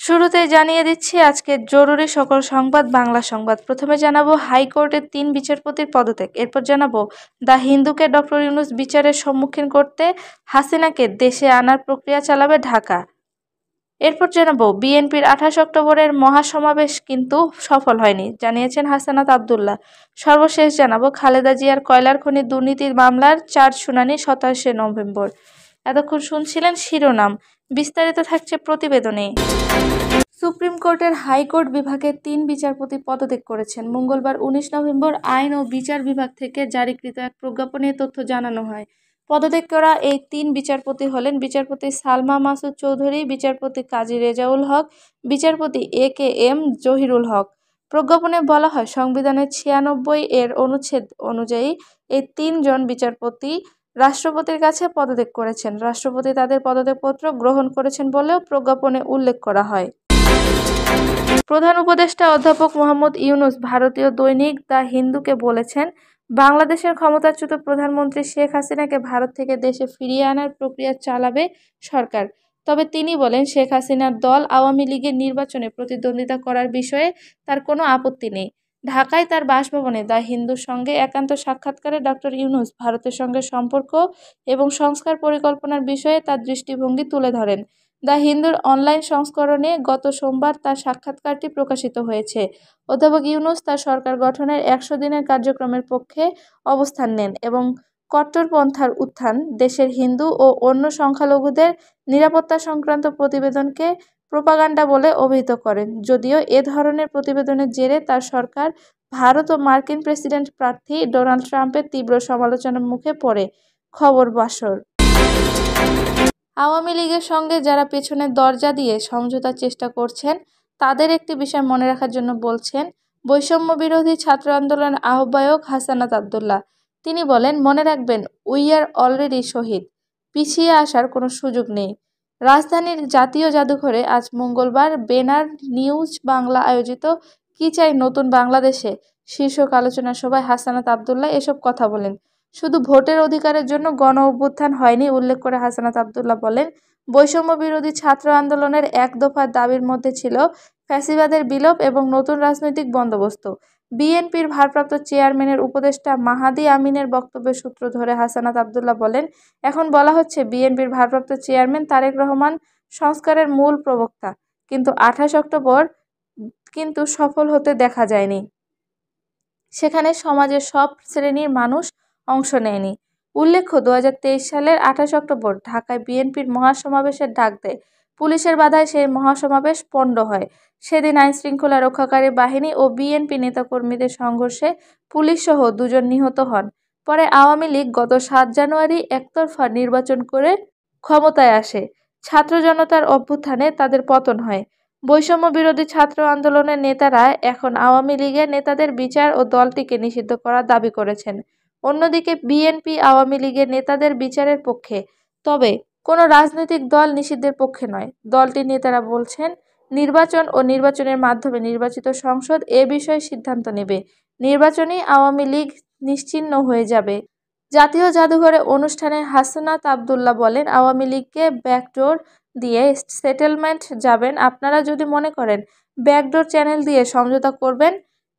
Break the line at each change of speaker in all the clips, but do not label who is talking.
শুরুতেই জানিয়ে দিচ্ছি আজকের জরুরি সকল সংবাদ বাংলা সংবাদ। প্রথমে জানাবো হাইকোর্টের 3 বিচারপতির পদত্যাগ। এরপর জানাবো দ্য হিন্দুকে ডক্টর ইউনূস বিচারের সম্মুখীন করতে হাসিনাকে দেশে আনার প্রক্রিয়া চালাবে ঢাকা। এরপর জানাবো বিএনপির 28 অক্টোবরের মহাসমাবেশ কিন্তু সফল হয়নি, জানিয়েছেন হাসানাত আব্দুল্লাহ। সর্বশেষ জানাবো খালেদা জিয়ার কয়লার খনি দুর্নীতির মামলার 4 শুনানি 27 নভেম্বর। এতক্ষণ শুনছিলেন শিরোনাম, বিস্তারিত থাকছে প্রতিবেদনে। সুপ্রিম কোর্টের হাইকোর্ট বিভাগের 3 বিচারপতি পদত্যাগ করেছেন। মঙ্গলবার 19 নভেম্বর আইন ও বিচার বিভাগ থেকে জারিকৃত এক প্রজ্ঞাপনে তথ্য জানানো হয়। পদত্যাগ করা এই 3 বিচারপতি হলেন বিচারপতি সালমা মাসুদ চৌধুরী, বিচারপতি কাজী রেজাউল হক, বিচারপতি AKM জহিরুল হক। প্রজ্ঞাপনে বলা হয়, সংবিধানের 96 এর অনুচ্ছেদ অনুযায়ী এই 3 জন বিচারপতি রাষ্ট্রপতির কাছে পদত্যাগ করেছেন। রাষ্ট্রপতি তাদের পদত্যাগপত্র গ্রহণ করেছেন বলেও প্রজ্ঞাপনে উল্লেখ করা হয়। প্রধান উপদেষ্টা অধ্যাপক মোহাম্মদ ইউনূস ভারতীয় দৈনিক দ্য হিন্দুকে বলেছেন, বাংলাদেশের ক্ষমতাচ্যুত প্রধানমন্ত্রী শেখ হাসিনাকে ভারত থেকে দেশে ফিরিয়ে আনার প্রক্রিয়া চালাবে সরকার। তবে তিনি বলেন, শেখ হাসিনার দল আওয়ামী লীগের নির্বাচনে প্রতিদ্বন্দ্বিতা করার বিষয়ে তার কোনো আপত্তি নেই। ঢাকায় তার বাসভবনে দ্য হিন্দুর সঙ্গে একান্ত সাক্ষাৎকারে ডক্টর ইউনূস ভারতের সঙ্গে সম্পর্ক এবং সংস্কার পরিকল্পনার বিষয়ে তার দৃষ্টিভঙ্গি তুলে ধরেন। দ্য হিন্দুর অনলাইন সংস্করণে গত সোমবার তার সাক্ষাৎকারটি প্রকাশিত হয়েছে। অধ্যাপক ইউনূস তার সরকার গঠনের 100 দিনের কার্যক্রমের পক্ষে অবস্থান নেন এবং কট্টরপন্থার উত্থান, দেশের হিন্দু ও অন্য সংখ্যালঘুদের নিরাপত্তা সংক্রান্ত প্রতিবেদনকে প্রোপাগান্ডা বলে অভিহিত করেন। যদিও এ ধরনের প্রতিবেদনের জেরে তার সরকার ভারত ও মার্কিন প্রেসিডেন্ট প্রার্থী ডোনাল্ড ট্রাম্পের তীব্র সমালোচনার মুখে পড়ে। খবর বাসর। আওয়ামী লীগের সঙ্গে যারা পেছনের দরজা দিয়ে সমঝোতার চেষ্টা করছেন তাদের একটি বিষয় মনে রাখার জন্য বলছেন বৈষম্য বিরোধী ছাত্র আন্দোলনের আহ্বায়ক হাসানাত আব্দুল্লাহ। তিনি বলেন, মনে রাখবেন, উই আর অলরেডি শহীদ, পিছিয়ে আসার কোনো সুযোগ নেই। রাজধানীর জাতীয় জাদুঘরে আজ মঙ্গলবার বেনার নিউজ বাংলা আয়োজিত কি চাই নতুন বাংলাদেশে শীর্ষক আলোচনা সভায় হাসানাত আব্দুল্লাহ এসব কথা বলেন। শুধু ভোটের অধিকারের জন্য গণ অভ্যুত্থান হয়নি উল্লেখ করে হাসানাত আব্দুল্লাহ বলেন, বৈষম্য বিরোধী ছাত্র আন্দোলনের 1 দফার দাবির মধ্যে ছিল ফ্যাসিবাদের বিলোপ এবং নতুন রাজনৈতিক বন্দোবস্ত। বিএনপির ভারপ্রাপ্ত চেয়ারম্যানের উপদেষ্টা মাহাদি আমিনের বক্তব্যের সূত্র ধরে হাসানাত আব্দুল্লাহ বলেন, এখন বলা হচ্ছে বিএনপির ভারপ্রাপ্ত চেয়ারম্যান তারেক রহমান সংস্কারের মূল প্রবক্তা, কিন্তু 28 অক্টোবর কিন্তু সফল হতে দেখা যায়নি। সেখানে সমাজের সব শ্রেণীর মানুষ অংশ নেয়নি। উল্লেখ্য, 2023 সালের 28 অক্টোবর ঢাকায় বিএনপির মহাসমাবেশের ডাক দেয়। পুলিশের বাধায় সেই মহাসমাবেশ পণ্ড হয়। সেদিন আইনশৃঙ্খলা রক্ষাকারী বাহিনী ও বিএনপি নেতাকর্মীদের সংঘর্ষে পুলিশসহ 2 জন নিহত হন। পরে আওয়ামী লীগ গত 7 জানুয়ারি একতরফা নির্বাচন করে ক্ষমতায় আসে। ছাত্র জনতার অভ্যুত্থানে তাদের পতন হয়। বৈষম্য বিরোধী ছাত্র আন্দোলনের নেতারা এখন আওয়ামী লীগের নেতাদের বিচার ও দলটিকে নিষিদ্ধ করার দাবি করেছেন। অন্যদিকে বিএনপি আওয়ামী লীগের নেতাদের বিচারের পক্ষে, তবে কোনো রাজনৈতিক দল নিষিদ্ধের পক্ষে নয়। দলটির নেতারা বলছেন, নির্বাচন ও নির্বাচনের মাধ্যমে নির্বাচিত সংসদ এ বিষয়ে সিদ্ধান্ত নেবে। নির্বাচনেই আওয়ামী লীগ নিশ্চিহ্ন হয়ে যাবে। জাতীয় জাদুঘরে অনুষ্ঠানে হাসানাত আব্দুল্লাহ বলেন, আওয়ামী লীগকে ব্যাকডোর দিয়ে সেটেলমেন্ট যাবেন, আপনারা যদি মনে করেন ব্যাকডোর চ্যানেল দিয়ে সমঝোতা করবেন,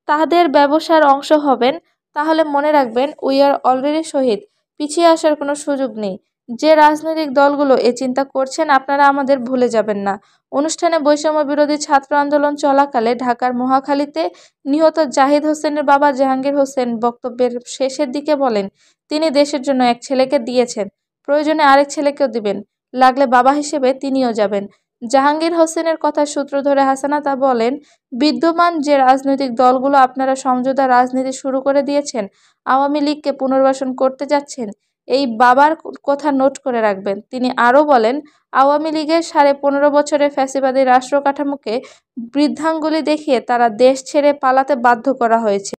তাদের ব্যবসার অংশ হবেন, তাহলে মনে রাখবেন, উই আর অলরেডি শহীদ, পিছিয়ে আসার কোনো সুযোগ নেই। যে রাজনৈতিক দলগুলো এ চিন্তা করছেন আপনারা আমাদের ভুলে যাবেন না। অনুষ্ঠানে বৈষম্য বিরোধী ছাত্র আন্দোলন চলাকালে ঢাকার মহাখালীতে নিহত জাহিদ হোসেনের বাবা জাহাঙ্গীর হোসেন বক্তব্যের শেষের দিকে বলেন, তিনি দেশের জন্য এক ছেলেকে দিয়েছেন, প্রয়োজনে আরেক ছেলেকেও দিবেন, লাগলে বাবা হিসেবে তিনিও যাবেন। জাহাঙ্গীর হোসেনের কথার সূত্র ধরে হাসানাত বলেন, বিদ্যমান যে রাজনৈতিক দলগুলো আপনারা সমঝোতা রাজনীতি শুরু করে দিয়েছেন, আওয়ামী লীগকে পুনর্বাসন করতে যাচ্ছেন, এই বাবার কথা নোট করে রাখবেন। তিনি আরও বলেন, আওয়ামী লীগের 15.5 বছরের ফ্যাসিবাদী রাষ্ট্র কাঠামোকে বৃদ্ধাঙ্গুলি দেখিয়ে তারা দেশ ছেড়ে পালাতে বাধ্য করা হয়েছে।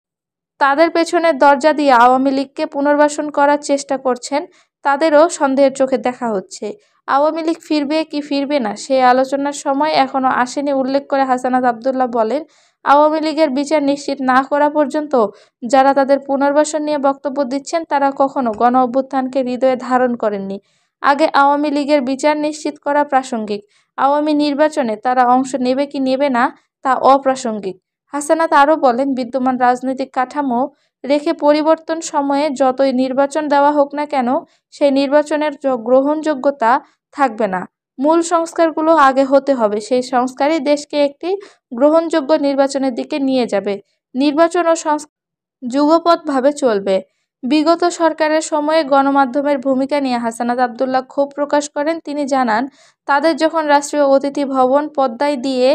তাদের পেছনের দরজা দিয়ে আওয়ামী লীগকে পুনর্বাসন করার চেষ্টা করছেন, তাদেরও সন্দেহের চোখে দেখা হচ্ছে। আওয়ামী লীগ ফিরবে কি ফিরবে না সেই আলোচনার সময় এখনও আসেনি উল্লেখ করে হাসানাত আব্দুল্লাহ বলেন, আওয়ামী লীগের বিচার নিশ্চিত না করা পর্যন্ত যারা তাদের পুনর্বাসন নিয়ে বক্তব্য দিচ্ছেন তারা কখনো গণ অভ্যুত্থানকে হৃদয়ে ধারণ করেননি। আগে আওয়ামী লীগের বিচার নিশ্চিত করা প্রাসঙ্গিক, আওয়ামী নির্বাচনে তারা অংশ নেবে কি নেবে না তা অপ্রাসঙ্গিক। হাসানাত আরও বলেন, বিদ্যমান রাজনৈতিক কাঠামো রেখে পরিবর্তন সময়ে যতই নির্বাচন দেওয়া হোক না কেন, সেই নির্বাচনের গ্রহণযোগ্যতা থাকবে না। মূল সংস্কারগুলো আগে হতে হবে, সেই সংস্কারই দেশকে একটি গ্রহণযোগ্য নির্বাচনের দিকে নিয়ে যাবে। নির্বাচন ও সংস্কার যুগপৎভাবে চলবে। বিগত সরকারের সময়ে গণমাধ্যমের ভূমিকা নিয়ে হাসানাত আবদুল্লাহ ক্ষোভ প্রকাশ করেন। তিনি জানান, তাদের যখন রাষ্ট্রীয় অতিথি ভবন পদ্মায় দিয়ে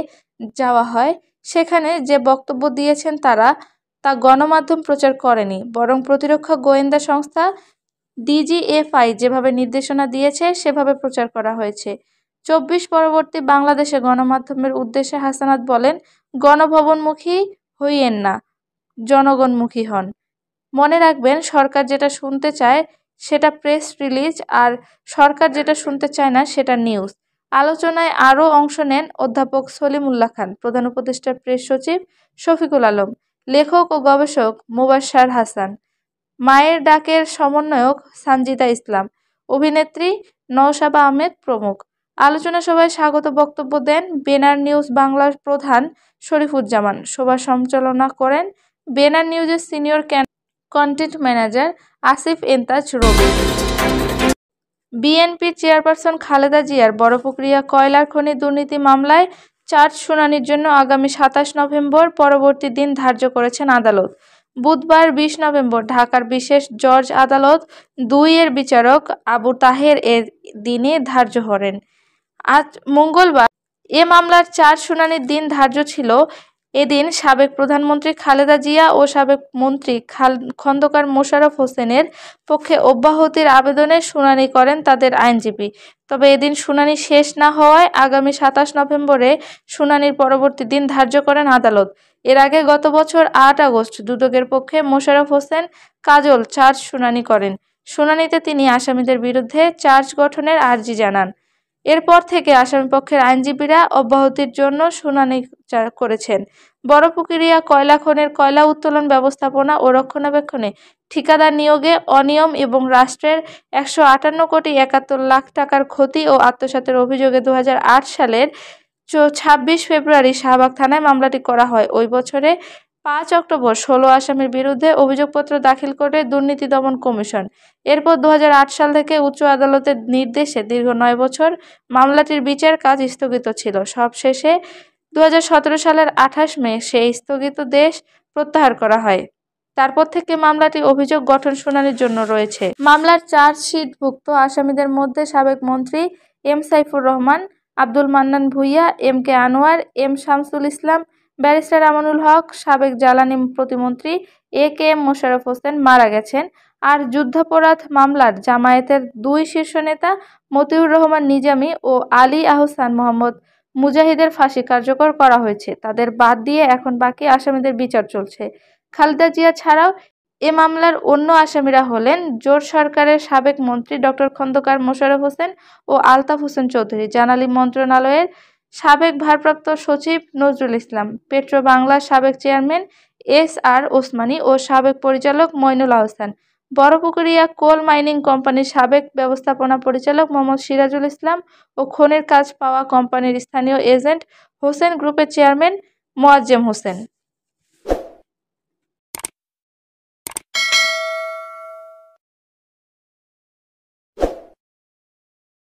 যাওয়া হয়, সেখানে যে বক্তব্য দিয়েছেন তা গণমাধ্যম প্রচার করেনি, বরং প্রতিরক্ষা গোয়েন্দা সংস্থা ডিজিএফআই যেভাবে নির্দেশনা দিয়েছে সেভাবে প্রচার করা হয়েছে। ২৪ পরবর্তী বাংলাদেশে গণমাধ্যমের উদ্দেশ্যে হাসানাত বলেন, গণভবনমুখী হইয়েন না, জনগণমুখী হন। মনে রাখবেন, সরকার যেটা শুনতে চায় সেটা প্রেস রিলিজ, আর সরকার যেটা শুনতে চায় না সেটা নিউজ। আলোচনায় আরও অংশ নেন অধ্যাপক সলিমুল্লাহ খান, প্রধান উপদেষ্টার প্রেস সচিব শফিকুল আলম, লেখক ও গবেষক মোবাশ্বের হাসান, মায়ের ডাকের সমন্বয়ক সানজিদা ইসলাম, অভিনেত্রী নওশাবা আহমেদ প্রমুখ। আলোচনা সভায় স্বাগত বক্তব্য দেন বেনার নিউজ বাংলার প্রধান শরীফুজ্জামান। সভা সঞ্চালনা করেন বেনার নিউজের senior content manager Asif Entaz রবি। বিএনপি চেয়ারপারসন খালেদা জিয়ার বড়পুকুরিয়া কয়লার খনি দুর্নীতি মামলায় চার্জ শুনানির জন্য আগামী ২৭ নভেম্বর পরবর্তী দিন ধার্য করেছেন আদালত। বুধবার ২০ নভেম্বর ঢাকার বিশেষ জজ আদালত ২-এর বিচারক আবু তাহের এর দিনে ধার্য করেন। আজ মঙ্গলবার এ মামলার চার্জ শুনানির দিন ধার্য ছিল। এদিন সাবেক প্রধানমন্ত্রী খালেদা জিয়া ও সাবেক মন্ত্রী খন্দকার মোশাররফ হোসেনের পক্ষে অব্যাহতির আবেদনের শুনানি করেন তাদের আইনজীবী। তবে এদিন শুনানি শেষ না হওয়ায় আগামী ২৭ নভেম্বরে শুনানির পরবর্তী দিন ধার্য করেন আদালত। এর আগে গত বছর ৮ আগস্ট দুদকের পক্ষে মোশাররফ হোসেন কাজল চার্জ শুনানি করেন। শুনানিতে তিনি আসামিদের বিরুদ্ধে চার্জ গঠনের আর্জি জানান। এরপর থেকে আসামিপক্ষের আইনজীবীরা অব্যাহতির জন্য শুনানি করেছেন। বড়পুকুরিয়া কয়লা খনির কয়লা উত্তোলন ব্যবস্থাপনা ও রক্ষণাবেক্ষণে ঠিকাদার নিয়োগে অনিয়ম এবং রাষ্ট্রের ১৫৮ কোটি ৭১ লাখ টাকার ক্ষতি ও আত্মসাতের অভিযোগে ২০০৮ সালের ২৬ ফেব্রুয়ারি শাহবাগ থানায় মামলাটি করা হয়। ওই বছরে ৫ অক্টোবর ১৬ আসামির বিরুদ্ধে অভিযোগপত্র দাখিল করে দুর্নীতি দমন কমিশন। এরপর ২০০৮ সাল থেকে উচ্চ আদালতের নির্দেশে দীর্ঘ ৯ বছর মামলাটির বিচার কাজ স্থগিত ছিল। সবশেষে ২০১৭ সালের ২৮ মে সেই স্থগিতাদেশ প্রত্যাহার করা হয়। তারপর থেকে মামলাটি অভিযোগ গঠন শুনানির জন্য রয়েছে। মামলার চার্জশিটভুক্ত আসামিদের মধ্যে সাবেক মন্ত্রী M Saifur Rahman, Abdul Mannan Bhuiyan, M K Anwar, M Shamsul Islam, barrister Amanul Haque, সাবেক জ্বালানি প্রতিমন্ত্রী A K M Mosharraf Hossain মারা গেছেন। আর যুদ্ধাপরাধ মামলার জামায়াতের ২ শীর্ষ নেতা মতিউর রহমান নিজামী ও আলী আহসান মোহাম্মদ মুজাহিদের ফাঁসি কার্যকর করা হয়েছে। তাদের বাদ দিয়ে এখন বাকি আসামিদের বিচার চলছে। খালেদা জিয়া ছাড়াও এ মামলার অন্য আসামিরা হলেন জোট সরকারের সাবেক মন্ত্রী ডক্টর খন্দকার মোশাররফ হোসেন ও আলতাফ হোসেন চৌধুরী, জ্বালানি মন্ত্রণালয়ের সাবেক ভারপ্রাপ্ত সচিব নজরুল ইসলাম, পেট্রো বাংলার সাবেক চেয়ারম্যান এস.আর. ওসমানী ও সাবেক পরিচালক মইনুল আহসান, বড়পুকুরিয়া কোল মাইনিং কোম্পানির সাবেক ব্যবস্থাপনা পরিচালক মোহাম্মদ সিরাজুল ইসলাম ও খনির কাজ পাওয়া কোম্পানির স্থানীয় এজেন্ট হোসেন গ্রুপের চেয়ারম্যান মোয়াজ্জেম হোসেন।